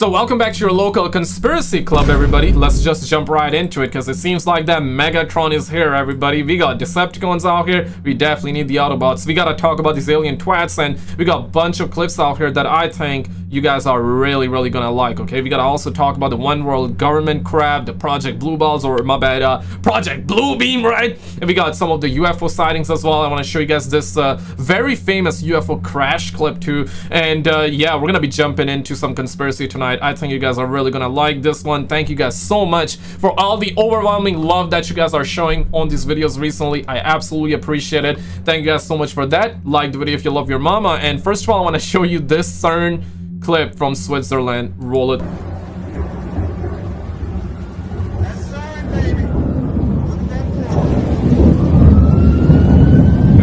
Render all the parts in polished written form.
So welcome back to your local conspiracy club, everybody. Let's just jump right into it, because it seems like that Megatron is here, everybody. We got Decepticons out here. We definitely need the Autobots. We gotta talk about these alien twats, and we got a bunch of clips out here that I think you guys are really gonna like, okay? We gotta also talk about the One World Government crap, the Project Blue Balls, or my bad, Project Blue Beam, right? And we got some of the UFO sightings as well. I want to show you guys this very famous UFO crash clip too. And yeah, we're gonna be jumping into some conspiracy tonight. I think you guys are really gonna like this one. Thank you guys so much for all the overwhelming love that you guys are showing on these videos recently. I absolutely appreciate it. Thank you guys so much for that. Like the video if you love your mama. And first of all, I want to show you this CERN clip from Switzerland. Roll it.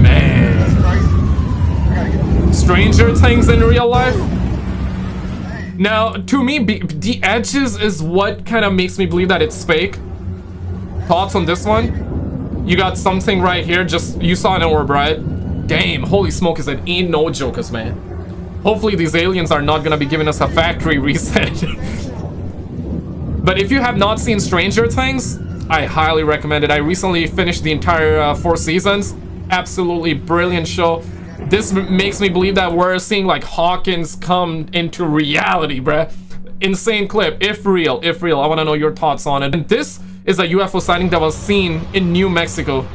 Man, stranger things in real life. Now, to me, the edges is what kind of makes me believe that it's fake. Thoughts on this one? You got something right here, just, you saw an orb, right? Damn, holy smoke, it ain't no jokers, man. Hopefully these aliens are not gonna be giving us a factory reset. But if you have not seen Stranger Things, I highly recommend it. I recently finished the entire 4 seasons. Absolutely brilliant show. This makes me believe that we're seeing like Hawkins come into reality, bruh. Insane clip, if real. I want to know your thoughts on it. And this is a UFO sighting that was seen in New Mexico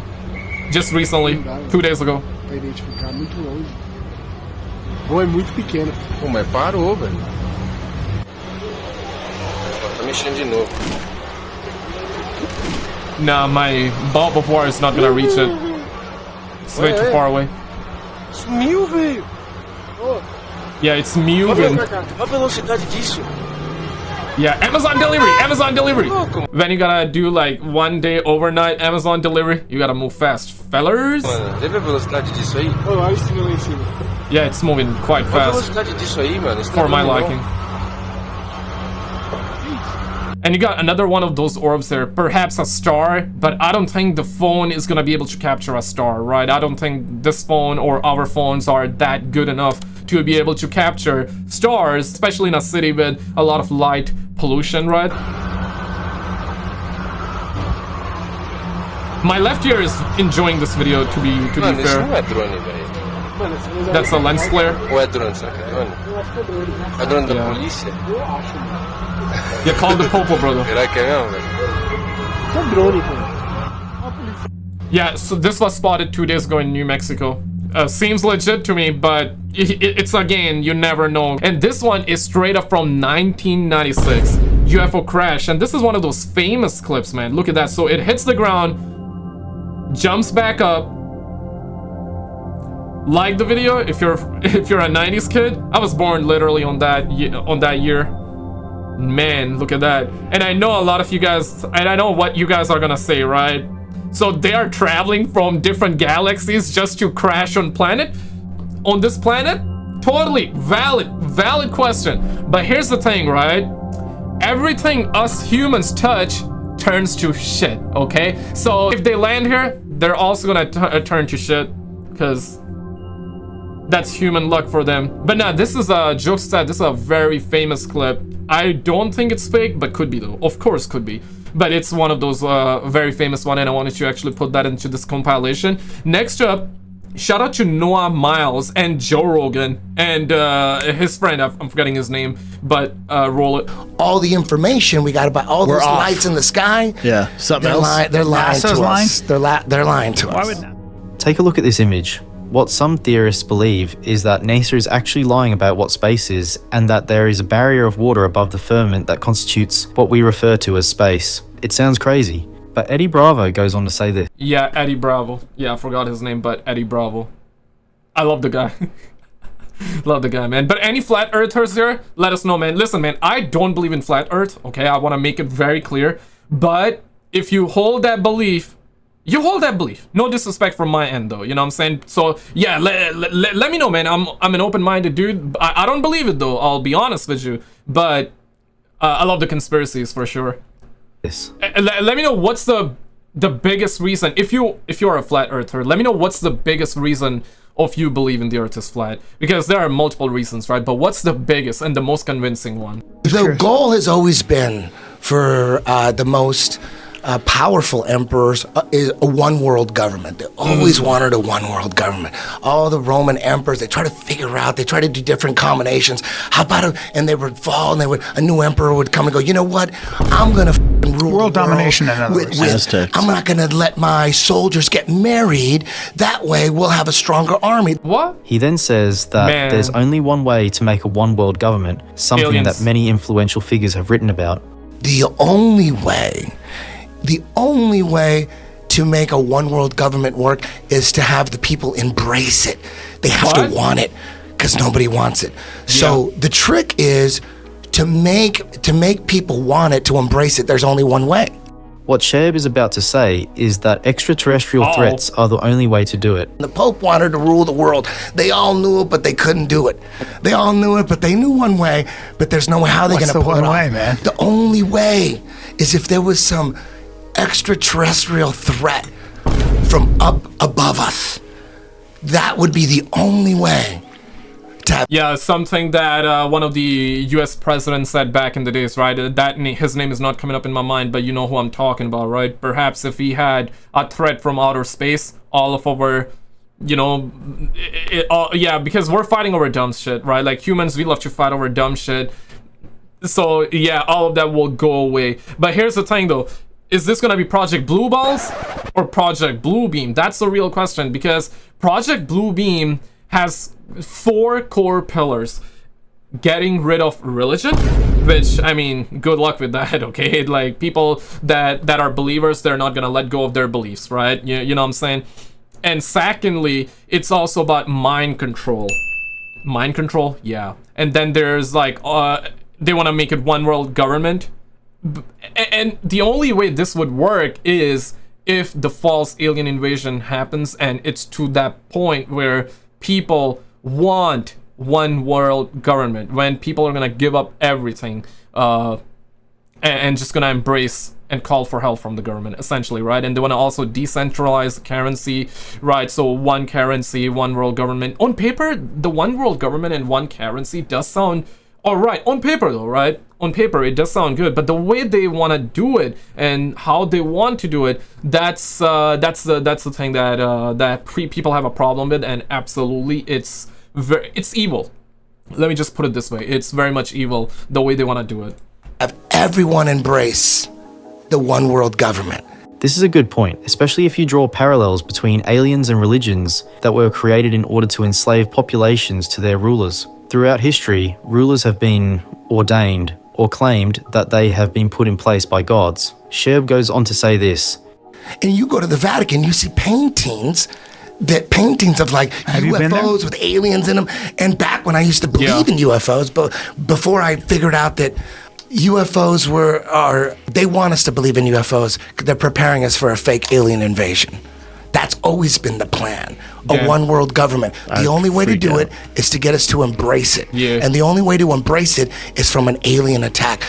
just recently, 2 days ago. Pra identificar muito longe. Ou é muito pequeno. Pô, mas parou, velho. Tá mexendo de novo. Nah, my bulb of wire is not gonna reach it. It's way too far away. Sumiu, velho. Yeah, it's moving. Olha a velocidade disso. Yeah, Amazon delivery. Then you gotta do like 1 day overnight Amazon delivery. You gotta move fast, fellers. Mano, teve a velocidade disso aí? Olha isso lá em cima. Yeah, it's moving quite Olha a fast velocidade disso aí, mano. for my liking. And you got another one of those orbs there, perhaps a star, but I don't think the phone is gonna be able to capture a star, right? I don't think this phone or our phones are that good enough to be able to capture stars, especially in a city with a lot of light pollution, right? My left ear is enjoying this video, to be Mano, isso não fair. é drone, velho. That's a lens flare. Ou é drone? Será que é drone? É drone da polícia? Yeah, call the Popo, brother. Será que é mesmo, velho? É drone, cara. Yeah, so this was spotted 2 days ago in New Mexico. Seems legit to me, but it's again, you never know. And this one is straight up from 1996 UFO crash, and this is one of those famous clips, man. Look at that. So it hits the ground, jumps back up. Like the video if you're a 90s kid. I was born literally on that year. Man, look at that. And I know a lot of you guys, and I know what you guys are gonna say, right? So they are traveling from different galaxies just to crash on this planet? Totally valid question. But here's the thing, right? Everything us humans touch turns to shit, okay? So if they land here, they're also gonna turn to shit, because that's human luck for them. But nah, this is a joke aside, this is a very famous clip. I don't think it's fake, but could be though. Of course could be. But it's one of those very famous one, and I wanted to actually put that into this compilation. Next up, shout out to Noah Miles and Joe Rogan and his friend, I'm forgetting his name, but roll it. All the information we got about all those lights in the sky. Yeah, something else. They're lying NASA's to lying? us. They're lying to us. Take a look at this image. What some theorists believe is that NASA is actually lying about what space is, and that there is a barrier of water above the firmament that constitutes what we refer to as space. It sounds crazy, but Eddie Bravo goes on to say this. Yeah, Eddie Bravo. Yeah, I forgot his name, but Eddie Bravo. I love the guy. Love the guy, man. But any flat earthers here, let us know, man. Listen, man, I don't believe in flat earth, okay? I want to make it very clear. But if you hold that belief, you hold that belief. No disrespect from my end, though. You know what I'm saying? So, yeah, let me know, man. I'm an open-minded dude. I don't believe it, though. I'll be honest with you. But I love the conspiracies, for sure. Let me know what's the biggest reason, if you're a flat earther, let me know what's the biggest reason of you believing the earth is flat? Because there are multiple reasons, right? But what's the biggest and the most convincing one? The goal has always been for the most powerful emperors is a one world government. They always wanted a one world government. All the Roman emperors, they try to figure out, they try to do different combinations. How about and they would fall, and a new emperor would come and go, you know what? I'm gonna rule World the domination, in other words. Aztecs. I'm not gonna let my soldiers get married. That way we'll have a stronger army. What? He then says that Man. there's only one way to make a one world government, something Aliens. that many influential figures have written about. The only way to make a one world government work is to have the people embrace it. They have What? to want it, because nobody wants it. So the trick is to make people want it, to embrace it. There's only one way. What Sherb is about to say is that extraterrestrial Uh-oh. threats are the only way to do it. The Pope wanted to rule the world. They all knew it, but they couldn't do it. They all knew it, but they knew one way, but there's no way how they're What's going to the pull it one off. way, man? The only way is if there was some extraterrestrial threat from up above us. That would be the only way to have. Yeah, something that one of the U.S. presidents said back in the days, right? His name is not coming up in my mind, but you know who I'm talking about, right? Perhaps if we had a threat from outer space, all of our, yeah, because we're fighting over dumb shit, right? Like humans, we love to fight over dumb shit. So yeah, all of that will go away. But here's the thing, though. Is this gonna be Project Blue Balls or Project Blue Beam? That's the real question, because Project Blue Beam has 4 core pillars. Getting rid of religion, which, I mean, good luck with that, okay? Like, people that are believers, they're not gonna let go of their beliefs, right? You know what I'm saying? And secondly, it's also about mind control. Mind control? Yeah. And then there's, like, they want to make it one world government. And the only way this would work is if the false alien invasion happens and it's to that point where people want one world government, when people are gonna give up everything and just gonna embrace and call for help from the government, essentially, right? And they want to also decentralize the currency, right? So one currency, one world government. On paper, the one world government and one currency does sound all right on paper, though, right? On paper, it does sound good, but the way they want to do it and how they want to do it, that's the thing that people have a problem with, and absolutely, it's evil. Let me just put it this way: it's very much evil the way they want to do it. Have everyone embrace the one world government. This is a good point, especially if you draw parallels between aliens and religions that were created in order to enslave populations to their rulers. Throughout history, rulers have been ordained or claimed that they have been put in place by gods. Sherb goes on to say this. And you go to the Vatican, you see paintings of like Have you been there? UFOs with aliens in them. And back when I used to believe in UFOs, but before I figured out that UFOs they want us to believe in UFOs because they're preparing us for a fake alien invasion. That's always been the plan. Yeah. A one world government. The only way to freak do out. it is to get us to embrace it. Yeah. And the only way to embrace it is from an alien attack.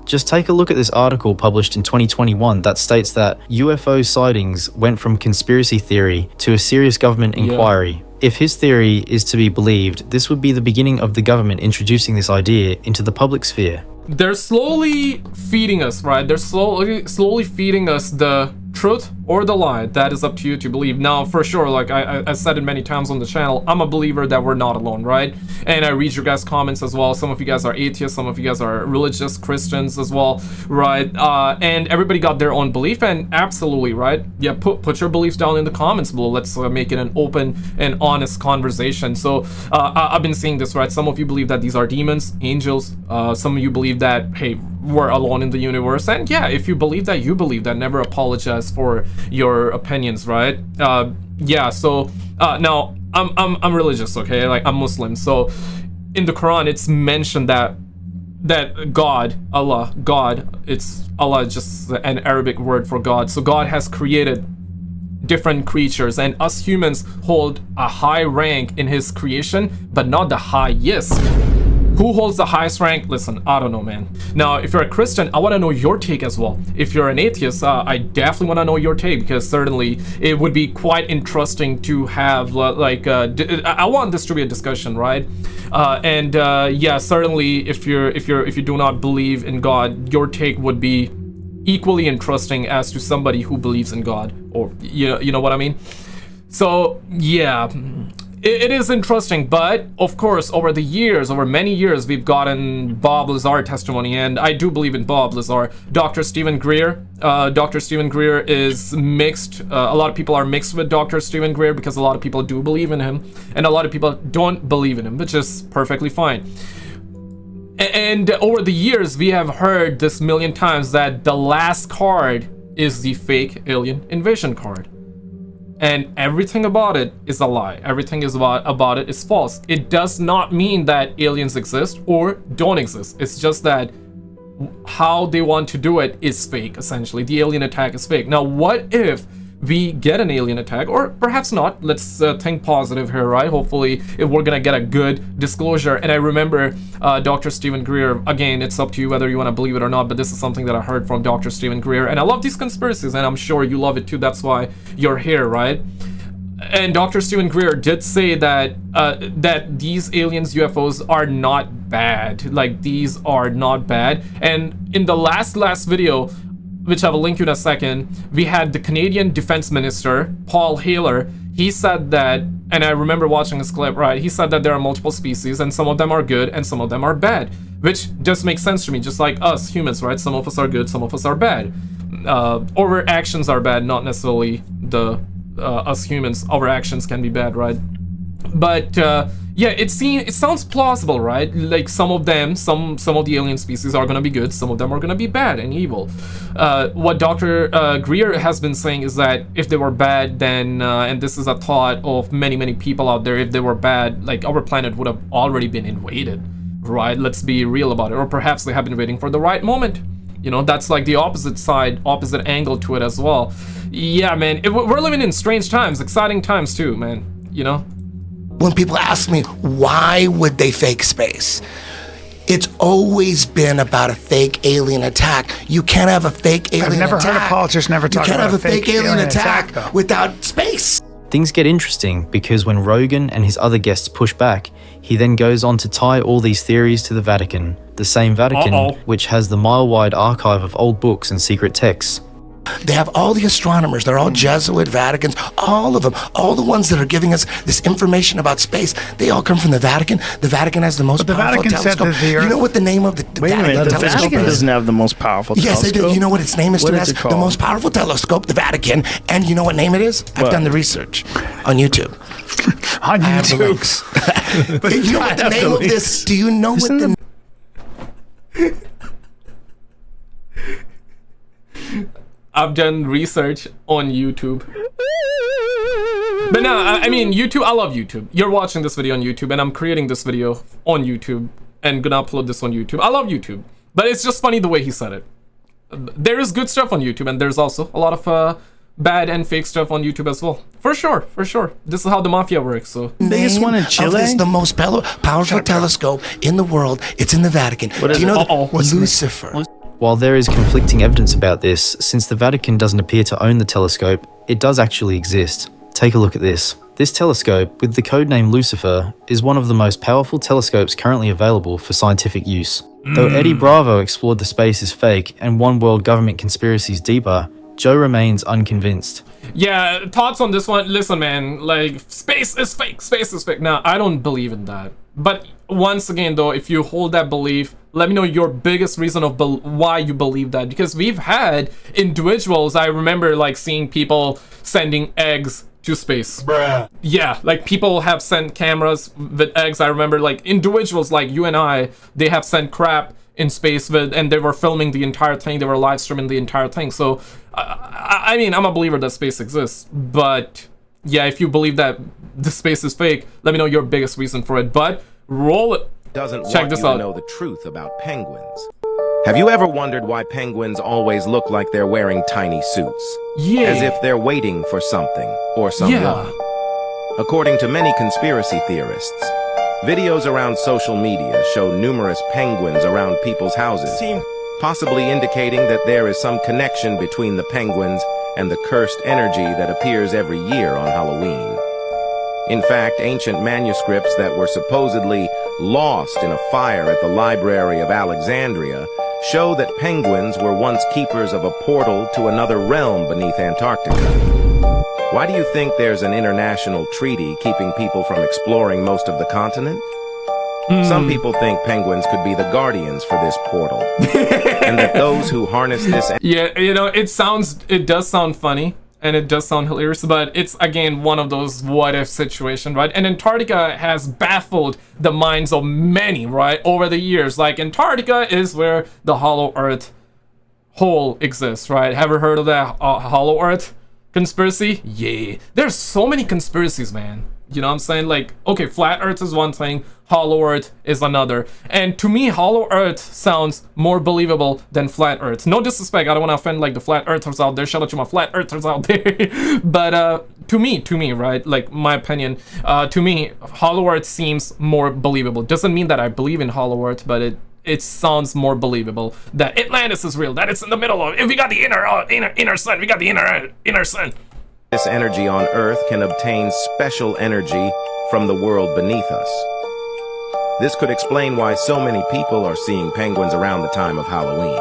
Just take a look at this article published in 2021 that states that UFO sightings went from conspiracy theory to a serious government inquiry. If his theory is to be believed, this would be the beginning of the government introducing this idea into the public sphere. They're slowly feeding us, right? They're slowly feeding us the truth or the lie. That is up to you to believe. Now, for sure, like I said it many times on the channel, I'm a believer that we're not alone, right? And I read your guys' comments as well. Some of you guys are atheists, some of you guys are religious Christians as well, right? And everybody got their own belief, and absolutely, right? Yeah, put your beliefs down in the comments below. Let's make it an open and honest conversation. So I've been seeing this, right? Some of you believe that these are demons, angels. Some of you believe that, hey, we're alone in the universe. And yeah, if you believe that, you believe that. Never apologize for your opinions, right? Yeah, so now I'm religious, okay? Like, I'm Muslim. So in the Quran, it's mentioned that God, it's Allah is just an Arabic word for God. So God has created different creatures, and us humans hold a high rank in his creation, but not the highest. Who holds the highest rank? Listen, I don't know, man. Now, if you're a Christian, I want to know your take as well. If you're an atheist, I definitely want to know your take, because certainly it would be quite interesting to have I want this to be a discussion, right? Yeah, certainly if you do not believe in God, your take would be equally interesting as to somebody who believes in God, or you know what I mean. So yeah, it is interesting, but of course, over many years, we've gotten Bob Lazar testimony, and I do believe in Bob Lazar. Dr. Stephen Greer. Dr. Stephen Greer is mixed. A lot of people are mixed with Dr. Stephen Greer because a lot of people do believe in him, and a lot of people don't believe in him, which is perfectly fine. And over the years, we have heard this million times that the last card is the fake alien invasion card. And everything about it is a lie. Everything about it is false. It does not mean that aliens exist or don't exist. It's just that how they want to do it is fake, essentially. The alien attack is fake. Now, what if we get an alien attack, or perhaps not? Let's think positive here, right? Hopefully we're gonna get a good disclosure. And I remember Dr. Stephen Greer, again, it's up to you whether you want to believe it or not, but this is something that I heard from Dr. Stephen Greer, and I love these conspiracies, and I'm sure you love it too. That's why you're here, right? And Dr. Stephen Greer did say that that these aliens, UFOs, are not bad. Like, these are not bad. And in the last video, which I will link you in a second, we had the Canadian Defense Minister, Paul Haler. He said that, and I remember watching this clip, right? He said that there are multiple species, and some of them are good, and some of them are bad, which just makes sense to me, just like us humans, right? Some of us are good, some of us are bad. Our actions are bad, not necessarily us humans. Our actions can be bad, right? But yeah, it sounds plausible, right? Like, some of the alien species are gonna be good, some of them are gonna be bad and evil. What Dr. Greer has been saying is that if they were bad, then and this is a thought of many people out there, if they were bad, like, our planet would have already been invaded, right? Let's be real about it. Or perhaps they have been waiting for the right moment. You know, that's like the opposite angle to it as well. Yeah, man, we're living in strange times, exciting times too, man, you know? When people ask me, why would they fake space? It's always been about a fake alien attack. You can't have a fake alien attack. I've never heard a politician ever talk about a fake alien attack without space. Things get interesting because when Rogan and his other guests push back, he then goes on to tie all these theories to the Vatican. The same Vatican which has the mile-wide archive of old books and secret texts. They have all the astronomers, they're all Jesuit, Vaticans, all of them, all the ones that are giving us this information about space, they all come from the Vatican. The Vatican has the most powerful telescope. You know what the name of the Vatican telescope is? The Vatican doesn't have the most powerful telescope. Yes, they do. You know what its name is? What is it called? The most powerful telescope, the Vatican. And you know what name it is? I've done the research on YouTube. On YouTube. But you know what the name of this? Do you know what the... I've done research on YouTube. But no, I mean, YouTube, I love YouTube. You're watching this video on YouTube, and I'm creating this video on YouTube and gonna upload this on YouTube. I love YouTube, but it's just funny the way he said it. There is good stuff on YouTube, and there's also a lot of bad and fake stuff on YouTube as well. For sure. This is how the mafia works, so. Biggest one in Chile? This, the most powerful telescope in the world. It's in the Vatican. Do you know Lucifer? While there is conflicting evidence about this, since the Vatican doesn't appear to own the telescope, it does actually exist. Take a look at this. This telescope, with the codename Lucifer, is one of the most powerful telescopes currently available for scientific use. Though Eddie Bravo explored the space as fake and one world government conspiracies deeper, Joe remains unconvinced. Yeah, thoughts on this one? Listen, man, like, space is fake. Now, I don't believe in that. But once again, though, if you hold that belief, let me know your biggest reason of why you believe that. Because we've had individuals, I remember, like, seeing people sending eggs to space. Bruh. Yeah, like, people have sent cameras with eggs. I remember, like, individuals like you and I, they have sent crap in space and they were filming the entire thing. They were live streaming the entire thing. So, I mean, I'm a believer that space exists. But, yeah, if you believe that the space is fake, let me know your biggest reason for it. But roll it. Check this out. To know the truth about penguins. Have you ever wondered why penguins always look like they're wearing tiny suits? Yeah. As if they're waiting for something or someone. Yeah. According to many conspiracy theorists, Videos around social media show numerous penguins around people's houses, possibly indicating that there is some connection between the penguins and the cursed energy that appears every year on Halloween. In fact, ancient manuscripts that were supposedly lost in a fire at the Library of Alexandria show that penguins were once keepers of a portal to another realm beneath Antarctica. Why do you think there's an international treaty keeping people from exploring most of the continent? Some people think penguins could be the guardians for this portal, and that those who harness this... Yeah, you know, it does sound funny, and it does sound hilarious, but it's, again, one of those what-if situation, right? And Antarctica has baffled the minds of many, right, over the years. Like, Antarctica is where the Hollow Earth hole exists, right? Have you heard of that Hollow Earth conspiracy? Yeah. There's so many conspiracies, man. You know what I'm saying? Like, okay, flat Earth is one thing, Hollow Earth is another. And to me, Hollow Earth sounds more believable than flat Earth. No disrespect, I don't want to offend like the flat Earthers out there. Shout out to my flat Earthers out there. But to me, right? Like, my opinion, to me, Hollow Earth seems more believable. Doesn't mean that I believe in Hollow Earth, but it sounds more believable that Atlantis is real, that it's in the middle of... If we got the inner sun, we got the inner sun. This energy on Earth can obtain special energy from the world beneath us. This could explain why so many people are seeing penguins around the time of Halloween.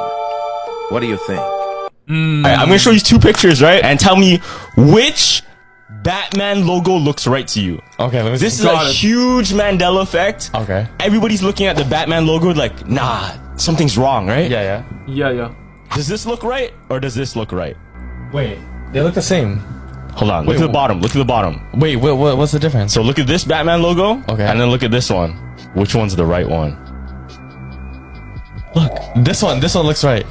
What do you think? Right, I'm gonna show you two pictures, right? And tell me which Batman logo looks right to you. Okay, let me see. This is a huge Mandela effect. Okay. Everybody's looking at the Batman logo like, nah, something's wrong, right? Yeah. Does this look right, or does this look right? Wait, they look the same. Hold on, look at the bottom, look at the bottom. Wait, what's the difference? So look at this Batman logo, okay, and then look at this one. Which one's the right one? Look, this one looks right.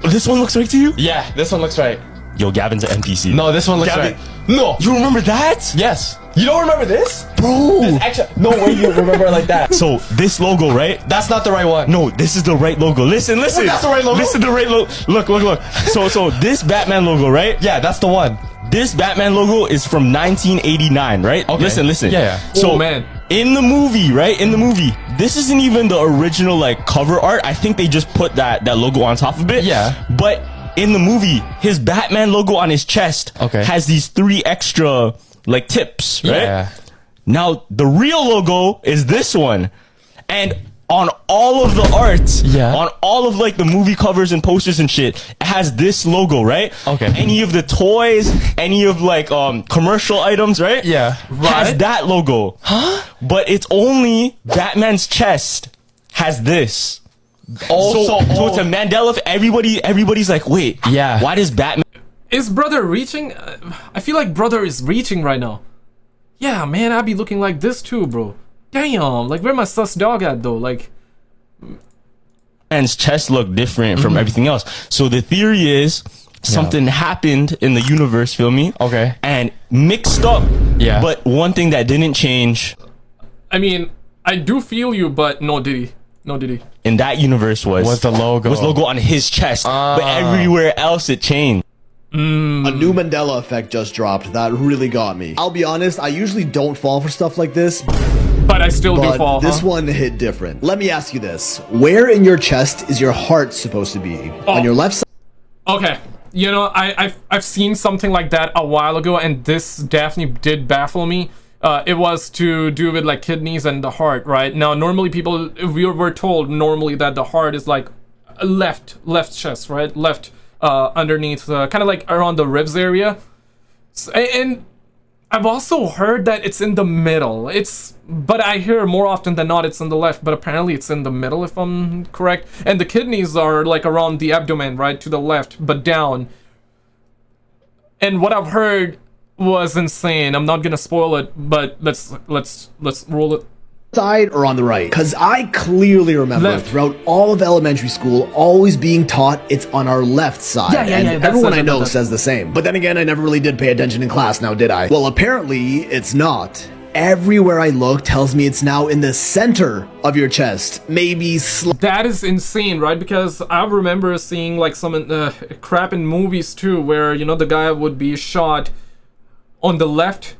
This one looks right to you? Yeah, this one looks right. Yo, Gavin's an NPC. No, this one looks right. No, you remember that? Yes. You don't remember this? Bro. This actually, no way you remember it like that. So, this logo, right? That's not the right one. No, this is the right logo. Listen. Wait, that's the right logo? This is the right logo. Look. So this Batman logo, right? Yeah, that's the one. This Batman logo is from 1989, right? Okay. Listen. Yeah. So, man. In the movie, right? In the movie, this isn't even the original, like, cover art. I think they just put that logo on top of it. Yeah. But in the movie, his Batman logo on his chest has these 3 extra, like, tips, right? Yeah. Now, the real logo is this one. And on all of the art, on all of, like, the movie covers and posters and shit, it has this logo, right? Okay. Any of the toys, any of, like, commercial items, right? Yeah. Has that logo. Huh? But it's only Batman's chest has this. So it's a Mandela. Everybody's like, wait, why does Batman... Is brother reaching? I feel like brother is reaching right now. Yeah, man, I be looking like this too, bro. Damn, like, where my sus dog at though? Like, Batman's chest look different from everything else. So the theory is something happened in the universe, feel me? Okay. And mixed up. Yeah. But one thing that didn't change. I mean, I do feel you, but no Diddy. In that universe was the logo. Was logo on his chest. But everywhere else it changed. A new Mandela effect just dropped. That really got me. I'll be honest, I usually don't fall for stuff like this. But I still do fall, this one hit different. Let me ask you this. Where in your chest is your heart supposed to be? On your left side? Okay. You know, I've seen something like that a while ago, and this definitely did baffle me. It was to do with, like, kidneys and the heart, right? Now, normally people, we were told normally that the heart is, like, left chest, right? Left underneath, kind of like around the ribs area. And I've also heard that it's in the middle. But I hear more often than not it's in the left, but apparently it's in the middle if I'm correct. And the kidneys are like around the abdomen, right, to the left, but down. And what I've heard was insane. I'm not gonna spoil it, but let's roll it. Side or on the right? Because I clearly remember throughout all of elementary school always being taught it's on our left side. And everyone I know says the same. But then again, I never really did pay attention in class now, did I? Well, apparently it's not. Everywhere I look tells me it's now in the center of your chest. Maybe that is insane, right? Because I remember seeing like some crap in movies too, where, you know, the guy would be shot on the left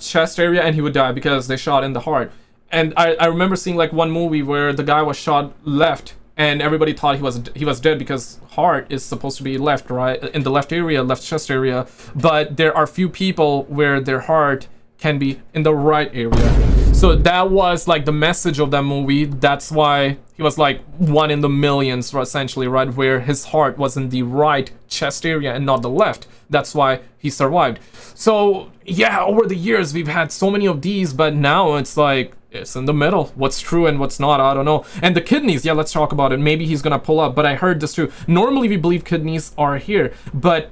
chest area and he would die because they shot in the heart. And I remember seeing like one movie where the guy was shot left, and everybody thought he was dead because heart is supposed to be left, right, in the left area, left chest area. But there are few people where their heart can be in the right area. So that was like the message of that movie. That's why he was like one in the millions, essentially, right, where his heart was in the right chest area and not the left. That's why he survived. So yeah, over the years we've had so many of these, but now it's like it's in the middle. What's true and what's not, I don't know. And the kidneys, yeah, let's talk about it. Maybe he's gonna pull up, but I heard this too. Normally we believe kidneys are here, but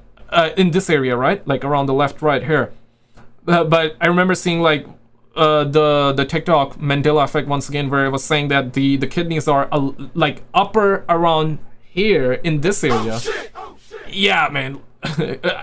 in this area, right, like around the left, right here. But I remember seeing like the TikTok Mandela effect once again, where it was saying that the kidneys are like upper around here in this area. Yeah, man.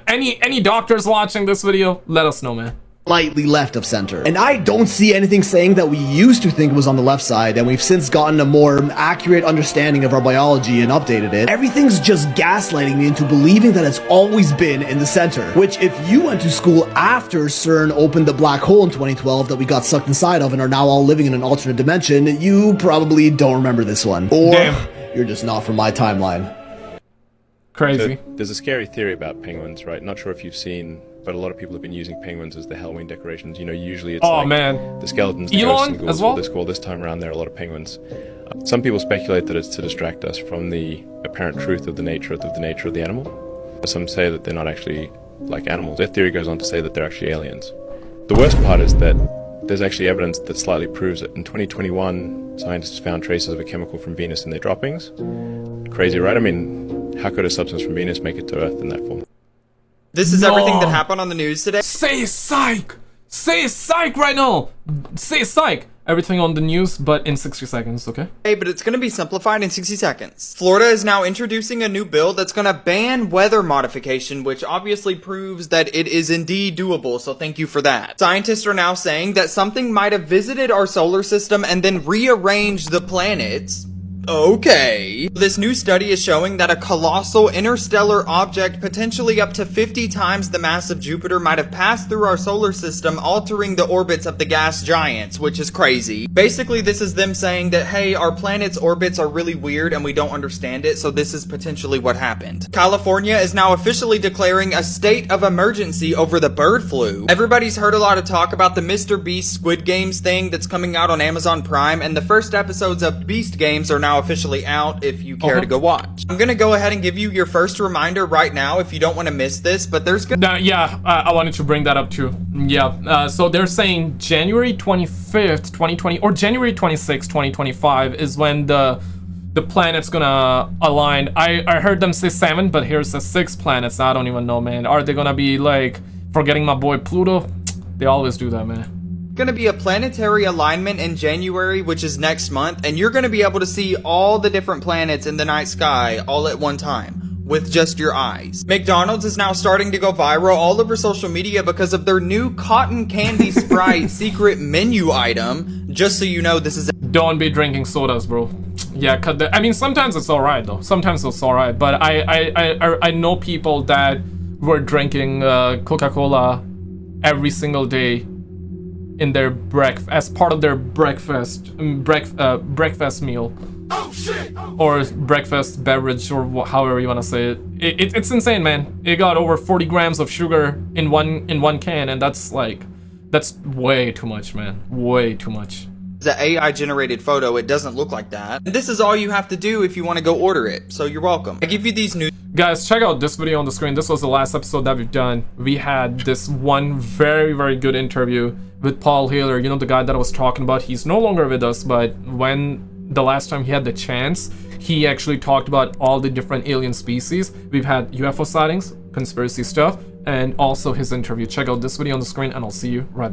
Any doctors watching this video, let us know, man. Slightly left of center. And I don't see anything saying that we used to think it was on the left side, and we've since gotten a more accurate understanding of our biology and updated it. Everything's just gaslighting me into believing that it's always been in the center. Which, if you went to school after CERN opened the black hole in 2012 that we got sucked inside of and are now all living in an alternate dimension, you probably don't remember this one. Or you're just not from my timeline. Crazy. So there's a scary theory about penguins, right? Not sure if you've seen, but a lot of people have been using penguins as the Halloween decorations. You know, usually it's the skeletons, the ghosts and ghouls as well? Well, this time around there are a lot of penguins. Some people speculate that it's to distract us from the apparent truth of the nature of the animal. Some say that they're not actually like animals. Their theory goes on to say that they're actually aliens. The worst part is that there's actually evidence that slightly proves it. In 2021, scientists found traces of a chemical from Venus in their droppings. Crazy, right? I mean, how could a substance from Venus make it to Earth in that form? This is everything that happened on the news today. Say psych! Say psych right now! Say psych! Everything on the news, but in 60 seconds, okay? Hey, but it's gonna be simplified in 60 seconds. Florida is now introducing a new bill that's gonna ban weather modification, which obviously proves that it is indeed doable, so thank you for that. Scientists are now saying that something might have visited our solar system and then rearranged the planets. Okay. This new study is showing that a colossal interstellar object potentially up to 50 times the mass of Jupiter might have passed through our solar system, altering the orbits of the gas giants, which is crazy. Basically, this is them saying that, hey, our planet's orbits are really weird and we don't understand it, so this is potentially what happened. California is now officially declaring a state of emergency over the bird flu. Everybody's heard a lot of talk about the Mr. Beast Squid Games thing that's coming out on Amazon Prime, and the first episodes of Beast Games are now officially out if you care to go watch. I'm gonna go ahead and give you your first reminder right now if you don't want to miss this, but there's I wanted to bring that up too. So they're saying January 25th, 2020 or January 26th, 2025 is when the planet's gonna align. I heard them say 7, but here's the 6 planets. I don't even know, man. Are they gonna be like forgetting my boy Pluto? They always do that, man. Going to be a planetary alignment in January, which is next month, and you're going to be able to see all the different planets in the night sky all at one time with just your eyes. McDonald's is now starting to go viral all over social media because of their new cotton candy Sprite secret menu item. Just so you know, this is don't be drinking sodas, bro. Yeah, I mean, sometimes it's alright though. Sometimes it's alright, but I know people that were drinking Coca-Cola every single day in their as part of their breakfast meal, or breakfast beverage, or however you want to say it. It's insane, man. It got over 40 grams of sugar in one can, and that's way too much, man. Way too much. The AI generated photo, it doesn't look like that. And this is all you have to do if you want to go order it, so you're welcome. I give you these new guys. Check out this video on the screen. This was the last episode that we've done. We had this one very, very good interview with Paul Haler, you know, the guy that I was talking about. He's no longer with us, but when the last time he had the chance, he actually talked about all the different alien species. We've had UFO sightings, conspiracy stuff, and also his interview. Check out this video on the screen, and I'll see you right there.